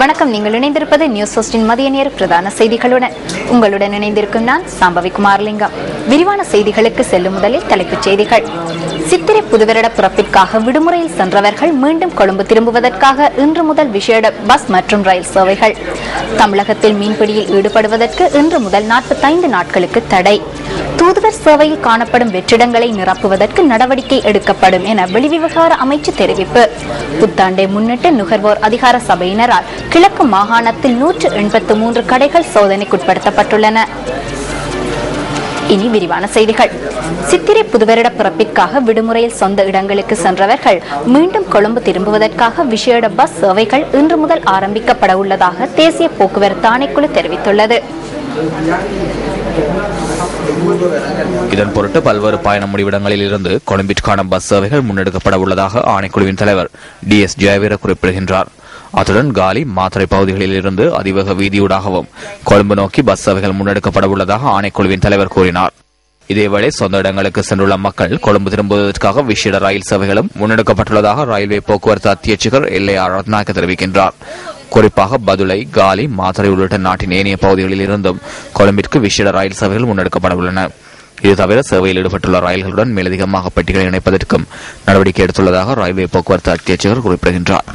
வணக்கம். நீங்கள் இணைந்திருப்பது நியூஸ் போஸ்டின் மதிய நேர பிரதான செய்திகளுடன். உங்களுடன் இணைந்திருக்கும் நான் சாம்பவி குமாரலிங்கம். விரிவான செய்திகளுக்கு செல்லும் முதலில் தலைப்புச் செய்திகள். சித்திரை புதுவருட பிறப்பிற்காக விடுமுறையில் சென்றவர்கள் மீண்டும் கொழும்பு திரும்புவதற்காக இன்று முதல் விசேட பஸ் மற்றும் ரயில் சேவைகள். தமிழகத்தில் மீன்பிடியில் ஈடுபடுவதற்கு இன்று முதல் 45 நாட்களுக்கு தடை. தூதுவர் சேவையில் காணப்படும் வெற்றிடங்களை நிரப்புவதற்கு நடவடிக்கை எடுக்கப்படும் என வெளிவிவகார அமைச்சு தெரிவிப்பு. புத்தாண்டை முன்னிட்டு நுகர்வோர் அதிகார சபையினரால் கிழக்கு மாகாணத்தில் 183 கடைகள் சோதனைக்குட்படுத்தப்பட்டுள்ளன. இனி விரிவான செய்திகள். சித்திரை புதுவருட பிறப்பிற்காக விடுமுறையில் சொந்த இடங்களுக்கு சென்றவர்கள் மீண்டும் கொழும்பு திரும்புவதற்காக விசேட பஸ் சேவைகள் இன்று முதல் ஆரம்பிக்கப்பட உள்ளதாக தேசிய போக்குவரத்து ஆணைக்குழு தெரிவித்துள்ளது. இதன் பொருட்டு பல்வேறு பயண முடிவிடங்களில் இருந்து கொழும்பிற்கான பஸ் சேவைகள் முன்னெடுக்கப்பட உள்ளதாக ஆணைக்குழுவின் தலைவர் DS ஜெயவீர குறிப்பிடுகின்றார். அத்துடன் காலி மாத்தறை பகுதிகளில் இருந்து அதிவேக வீதியூடாகவும் கொழும்பு நோக்கி பஸ் சேவைகள் முன்னெடுக்கப்பட உள்ளதாக ஆணைக்குழுவின் தலைவர் கூறினார். இதேவேளை சொந்த இடங்களுக்கு சென்றுள்ள மக்கள் கொழும்பு திரும்புவதற்காக விசேட ரயில் சேவைகளும் முன்னெடுக்கப்பட்டுள்ளதாக ரயில்வே போக்குவரத்து அத்தியட்சகர் LAR ரத்நாயக்க தெரிவிக்கின்றார். குறிப்பாக பதுளை, காலி, மாத்தறை உள்ளிட்ட நாட்டின் ஏனைய பகுதிகளில் இருந்தும் கொழும்பிற்கு விசேட ரயில் சேவைகள் முன்னெடுக்கப்பட உள்ளன. இது தவிர சேவையில் ஈடுபட்டுள்ள ரயில்களுடன் மேலதிகமாக பெட்டிகளை இணைப்பதற்கும் நடவடிக்கை எடுத்துள்ளதாக ரயில்வே போக்குவரத்து அத்தியட்சகர் குறிப்பிடுகின்றார்.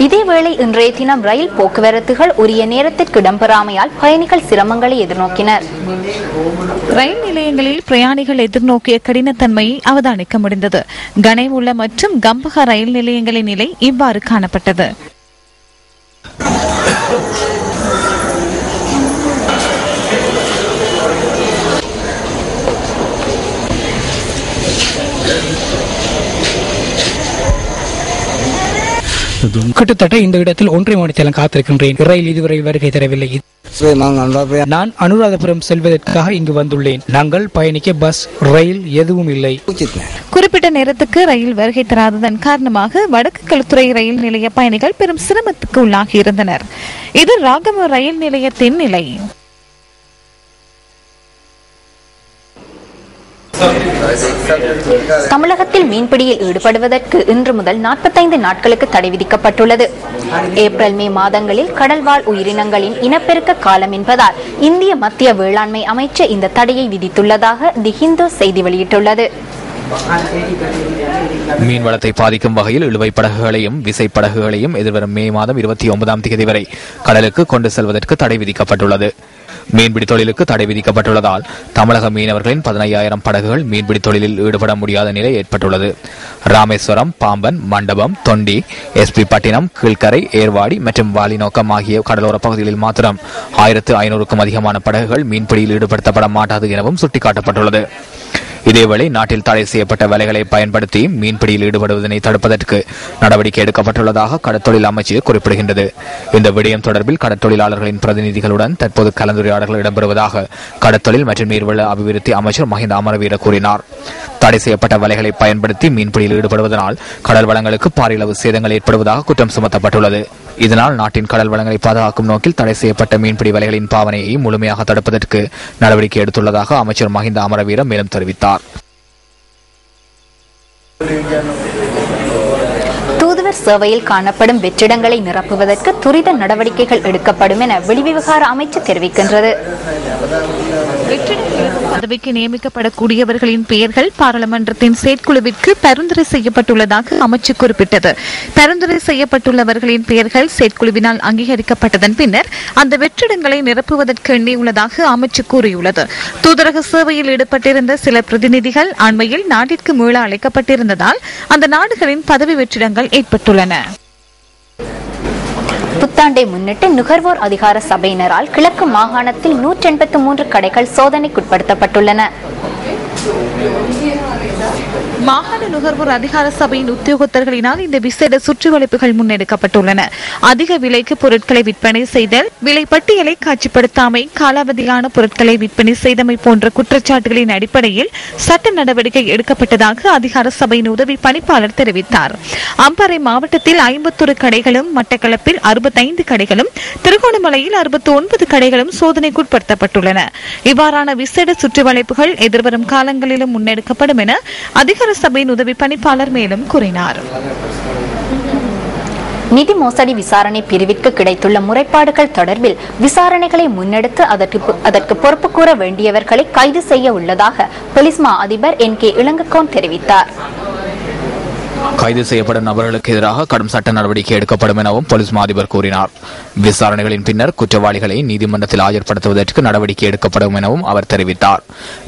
இதேவேளை இன்றைய தினம் ரயில் போக்குவரத்துகள் உரிய நேரத்திற்கு இடம்பெறாமையால் பயணிகள் சிரமங்களை எதிர்நோக்கினர். ரயில் நிலையங்களில் பிரயாணிகள் எதிர்நோக்கிய கடினத்தன்மையை அவதானிக்க முடிந்தது. கனைமுல்ல மற்றும் கம்பஹா ரயில் நிலையங்களின் நிலை இவ்வாறு காணப்பட்டது. கிட்டத்தட்ட இந்த இடத்தில் 1.5 மணி காத்திருக்கின்றேன். ரயில் இதுவரை வருகை தரவில்லை. நான் அனுராதபுரம் செல்வதற்காக இங்கு வந்துள்ளேன். நாங்கள் பயணிக்க பஸ், ரயில் எதுவும் இல்லை. குறிப்பிட்ட நேரத்துக்கு ரயில் வருகை தராததன் காரணமாக வடக்கு களுத்துறை ரயில் நிலைய பயணிகள் பெரும் சிரமத்துக்கு உள்ளாகி இருந்தனர். இது ராகம ரயில் நிலையத்தின் நிலை. தமிழகத்தில் மீன்பிடியில் ஈடுபடுவதற்கு இன்று முதல் 45 நாட்களுக்கு தடை விதிக்கப்பட்டுள்ளது. ஏப்ரல் மே மாதங்களில் கடல்வாழ் உயிரினங்களின் இனப்பெருக்க காலம் என்பதால் இந்திய மத்திய வேளாண்மை அமைச்சு இந்த தடையை விதித்துள்ளதாக தி ஹிந்து செய்தி வெளியிட்டுள்ளது. மீன்வளத்தை பாதிக்கும் வகையில் இழுவை படகுகளையும் விசைப்படகுகளையும் எதிர்வரும் மே மாதம் 29ஆம் தேதி வரை கடலுக்கு கொண்டு செல்வதற்கு தடை விதிக்கப்பட்டுள்ளது. மீன்பிடி தொழிலுக்கு தடை விதிக்கப்பட்டுள்ளதால் தமிழக மீனவர்களின் 15,000 படகுகள் மீன்பிடி தொழிலில் ஈடுபட முடியாத நிலை ஏற்பட்டுள்ளது. ராமேஸ்வரம், பாம்பன், மண்டபம், தொண்டி, SP பட்டினம், கீழ்கரை, ஏர்வாடி மற்றும் வாலிநோக்கம் ஆகிய கடலோர பகுதிகளில் மாத்திரம் 1,500க்கும் அதிகமான படகுகள் மீன்பிடியில் ஈடுபடுத்தப்பட மாட்டாது எனவும் சுட்டிக்காட்டப்பட்டுள்ளது. இதேவேளை நாட்டில் தடை செய்யப்பட்ட வேலைகளை பயன்படுத்தி மீன்பிடியில் ஈடுபடுவதனை தடுப்பதற்கு நடவடிக்கை எடுக்கப்பட்டுள்ளதாக கடற்தொழில் அமைச்சு குறிப்பிடுகின்றது. இந்த விடயம் தொடர்பில் கடற்தொழிலாளர்களின் பிரதிநிதிகளுடன் தற்போது கலந்துரையாடல்கள் இடம்பெறுவதாக கடற்தொழில் மற்றும் நீர்வள அபிவிருத்தி அமைச்சர் மஹிந்த அமரவீர கூறினார். தடை செய்யப்பட்ட வேலைகளை பயன்படுத்தி மீன்பிடியில் ஈடுபடுவதனால் கடல் வளங்களுக்கு பாரியளவு சேதங்கள் ஏற்படுவதாக குற்றம் சுமத்தப்பட்டுள்ளது. இதனால் நாட்டின் கடல் வளங்களை பாதுகாக்கும் நோக்கில் தடை செய்யப்பட்ட மீன்பிடி வேலைகளின் பாவனையை முழுமையாக தடுப்பதற்கு நடவடிக்கை எடுத்துள்ளதாக அமைச்சர் மஹிந்த அமரவீர மேலும் தெரிவித்தார். தூதுவர் சேவையில் காணப்படும் வெற்றிடங்களை நிரப்புவதற்கு துரித நடவடிக்கைகள் எடுக்கப்படும் என வெளிவிவகார அமைச்சு தெரிவிக்கின்றது. பதவிக்கு நியமிக்கப்படக்கூடியவர்களின் பெயர்கள் பாராளுமன்றத்தின் செயற்குழுவிற்கு பரிந்துரை செய்யப்பட்டுள்ளதாக அமைச்சு குறிப்பிட்டது. பரிந்துரை செய்யப்பட்டுள்ளவர்களின் பெயர்கள் செயற்குழுவினால் அங்கீகரிக்கப்பட்டதன் பின்னர் அந்த வெற்றிடங்களை நிரப்புவதற்கு எண்ணியுள்ளதாக அமைச்சு கூறியுள்ளது. தூதரக சேவையில் ஈடுபட்டிருந்த சில பிரதிநிதிகள் அண்மையில் நாட்டிற்கு மீள அழைக்கப்பட்டிருந்ததால் அந்த நாடுகளின் பதவி வெற்றிடங்கள் ஏற்பட்டுள்ளன. புத்தாண்டை முன்னிட்டு நுகர்வோர் அதிகார சபையினரால் கிழக்கு மாகாணத்தில் 183 கடைகள் சோதனைக்குட்படுத்தப்பட்டுள்ளன. மாகாண நுகர்வோர் அதிகார சபையின் உத்தியோகத்தர்களினால் இந்த விசேட சுற்றுவளைப்புகள் முன்னெடுக்கப்பட்டுள்ளன. அதிக விலைக்கு பொருட்களை விற்பனை செய்தல், விலை பட்டியலை காட்சிப்படுத்தாமை, காலாவதியான பொருட்களை விற்பனை செய்தமை போன்ற குற்றச்சாட்டுகளின் அடிப்படையில் சட்ட நடவடிக்கை எடுக்கப்பட்டதாக அதிகார சபையின் உதவி பணிப்பாளர் தெரிவித்தார். அம்பாறை மாவட்டத்தில் 51 கடைகளும், மட்டக்களப்பில் 65 கடைகளும், திருகோணமலையில் 69 கடைகளும் சோதனைக்குட்படுத்தப்பட்டுள்ளன. இவ்வாறான விசேட சுற்றுவளைப்புகள் எதிர்வரும் காலங்களிலும் முன்னெடுக்கப்படும் என அதிகார சபையின் உதவி பணிப்பாளர் மேலும் கூறினார். நிதி மோசடி விசாரணை பிரிவிற்கு கிடைத்துள்ள முறைப்பாடுகள் தொடர்பில் விசாரணைகளை முன்னெடுத்து அதற்கு பொறுப்பு கூற வேண்டியவர்களை கைது செய்ய உள்ளதாக போலீஸ் மா அதிபர் NK இளங்கக்கோன் தெரிவித்தார். கைது செய்யப்படும் நபர்களுக்கு எதிராக கடும் சட்ட நடவடிக்கை எடுக்கப்படும் எனவும் போலீஸ் மா அதிபர் கூறினார். விசாரணைகளின் பின்னர் குற்றவாளிகளை நீதிமன்றத்தில் ஆஜர்படுத்துவதற்கு நடவடிக்கை எடுக்கப்படும் எனவும் அவர் தெரிவித்தார்.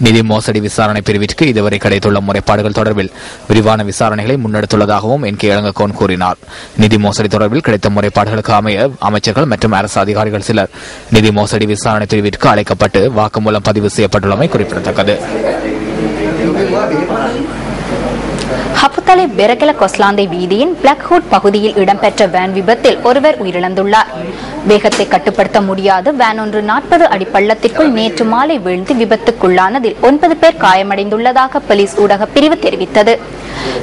நிதி மோசடி விசாரணை பிரிவிற்கு இதுவரை கிடைத்துள்ள முறைப்பாடுகள் தொடர்பில் விரிவான விசாரணைகளை முன்னெடுத்துள்ளதாகவும் NK இளங்கக்கோன் கூறினார். நிதி மோசடி தொடர்பில் கிடைத்த முறைப்பாடுகளுக்கு அமைய அமைச்சர்கள் மற்றும் அரசு அதிகாரிகள் சிலர் நிதி மோசடி விசாரணை பிரிவிற்கு அழைக்கப்பட்டு வாக்குமூலம் பதிவு செய்யப்பட்டுள்ளமை குறிப்பிடத்தக்கது. ஹப்புத்தலை பெரகல கொஸ்லாந்தை வீதியின் பிளாக்ஹூட் பகுதியில் இடம்பெற்ற வேன் விபத்தில் ஒருவர் உயிரிழந்துள்ளார். வேகத்தை கட்டுப்படுத்த முடியாது வேன் ஒன்று 40 அடி பள்ளத்திற்குள் நேற்று மாலை வீழ்ந்து விபத்துக்குள்ளானதில் 9 பேர் காயமடைந்துள்ளதாக போலீஸ் ஊடக பிரிவு தெரிவித்தது.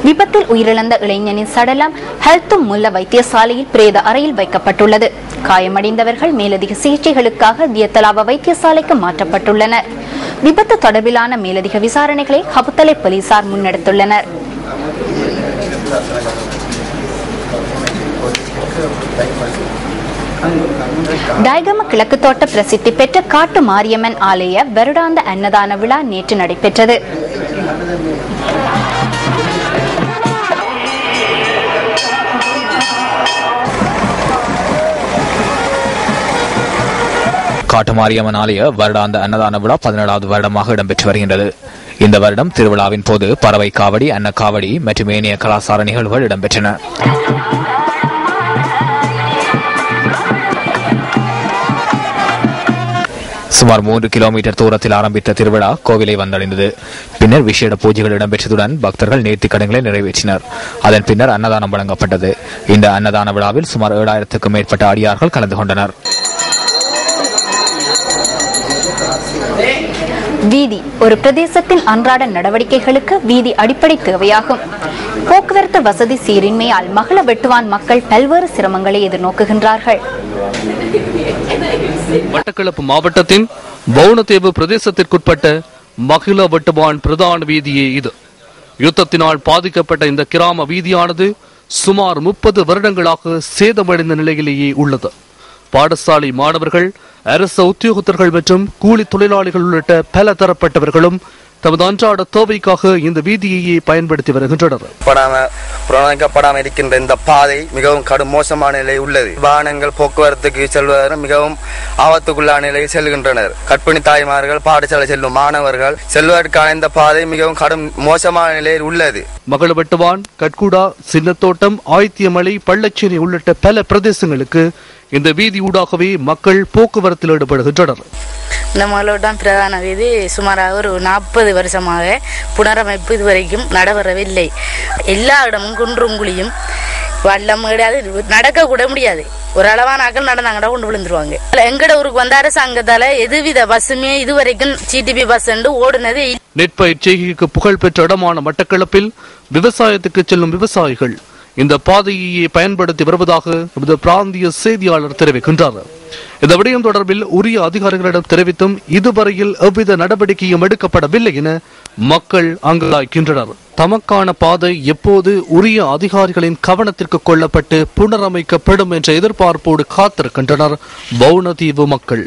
விபத்தில் உயிரிழந்த இளைஞனின் சடலம் ஹெல்த்தும் முல்ல வைத்தியசாலையில் பிரேத அறையில் வைக்கப்பட்டுள்ளது. காயமடைந்தவர்கள் மேலதிக சிகிச்சைகளுக்காக தியத்தலாவ வைத்தியசாலைக்கு மாற்றப்பட்டுள்ளனர். விபத்து தொடர்பிலான மேலதிக விசாரணைகளை ஹப்புத்தலை போலீசார் முன்னெடுத்துள்ளனர். டைகம கிழக்கு தோட்ட பிரசித்தி பெற்ற காட்டு மாரியம்மன் ஆலய வருடாந்த அன்னதான விழா நேற்று நடைபெற்றது. காட்டுமாரியம்மன் ஆலய வருடாந்த அன்னதான விழா 17வது வருடமாக இடம்பெற்று வருகின்றது. இந்த வருடம் திருவிழாவின் போது பறவை காவடி, அன்னக்காவடி மற்றும் ஏனைய கலாசார நிகழ்வுகள் இடம்பெற்றன. சுமார் 3 கிலோமீட்டர் தூரத்தில் ஆரம்பித்த திருவிழா கோவிலை வந்தடைந்தது. பின்னர் விசேட பூஜைகள் இடம்பெற்றதுடன் பக்தர்கள் நேர்த்திக் கடன்களை நிறைவேற்றினர். அதன் பின்னர் அன்னதானம் வழங்கப்பட்டது. இந்த அன்னதான விழாவில் சுமார் 7000க்கும் மேற்பட்ட அடியார்கள் கலந்து கொண்டனர். வீதி ஒரு பிரதேசத்தின் அன்றாட நடவடிக்கைகளுக்கு வீதி அடிப்படை தேவையாகும். போக்குவரத்து வசதி சீரின்மையால் மகள வெட்டுவான் மக்கள் பல்வேறு சிரமங்களை எதிர்நோக்குகின்றார்கள். மட்டக்களப்பு மாவட்டத்தின் வவுணதேவு பிரதேசத்திற்குட்பட்ட மகிழ வெட்டுவான் பிரதான வீதியே இது. யுத்தத்தினால் பாதிக்கப்பட்ட இந்த கிராம வீதியானது சுமார் 30 வருடங்களாக சேதமடைந்த நிலையிலேயே உள்ளது. பாடசாலை மாணவர்கள், அரசு உத்தியோகத்தர்கள் மற்றும் கூலி தொழிலாளிகள் உள்ளிட்ட பல தரப்பட்டவர்களும் தமது அன்றாட தேவைக்காக இந்த வீதியையே பயன்படுத்தி வருகின்றனர். புறநமைக்கப்படாமல் இருக்கின்ற இந்த பாதை மிகவும் கடும் மோசமான நிலை உள்ளது. வாகனங்கள் போக்குவரத்துக்கு செல்வதற்கு மிகவும் ஆபத்துக்குள்ளான நிலையில் செல்கின்றனர். கர்ப்பிணி தாய்மார்கள், பாடசாலை செல்லும் மாணவர்கள் செல்வதற்கான இந்த பாதை மிகவும் கடும் மோசமான நிலையில் உள்ளது. மகள வெட்டுவான், கட்குடா, சின்னத்தோட்டம், ஆயித்தியமலை, பள்ளச்சேரி உள்ளிட்ட பல பிரதேசங்களுக்கு இந்த வீதி ஊடாகவே மக்கள் போக்குவரத்தில் ஈடுபடுகின்றனர். இந்த மகளோட்டம் பிரதான வீதி சுமாராக ஒரு 40 வருஷமாக புனரமைப்பு இதுவரைக்கும் நடைபெறவில்லை. எல்லா இடமும் குன்றும் குழியும், வல்லம் கிடையாது, நடக்க கூட முடியாது. ஒரு அளவான ஆக்கள் நடந்தாங்கடா கொண்டு விழுந்துருவாங்க. எங்கட ஊருக்கு வந்த அரசாங்கத்தால எதுவித பஸ்ஸுமே இதுவரைக்கும் GTP பஸ் ஓடுனது. நெற்பயிற்சிக்கு புகழ் பெற்ற இடமான மட்டக்களப்பில் விவசாயத்துக்கு செல்லும் விவசாயிகள் இந்த பாதையை பயன்படுத்தி வருவதாக நமது பிராந்திய செய்தியாளர் தெரிவிக்கின்றார். இந்த விடயம் தொடர்பில் உரிய அதிகாரிகளிடம் தெரிவித்தும் இதுவரையில் எவ்வித நடவடிக்கையும் எடுக்கப்படவில்லை என மக்கள் அங்கலாய்க்கின்றனர். தமக்கான பாதை எப்போது உரிய அதிகாரிகளின் கவனத்திற்கு கொள்ளப்பட்டு புனரமைக்கப்படும் என்ற எதிர்பார்ப்போடு காத்திருக்கின்றனர் வவுணதீவு மக்கள்.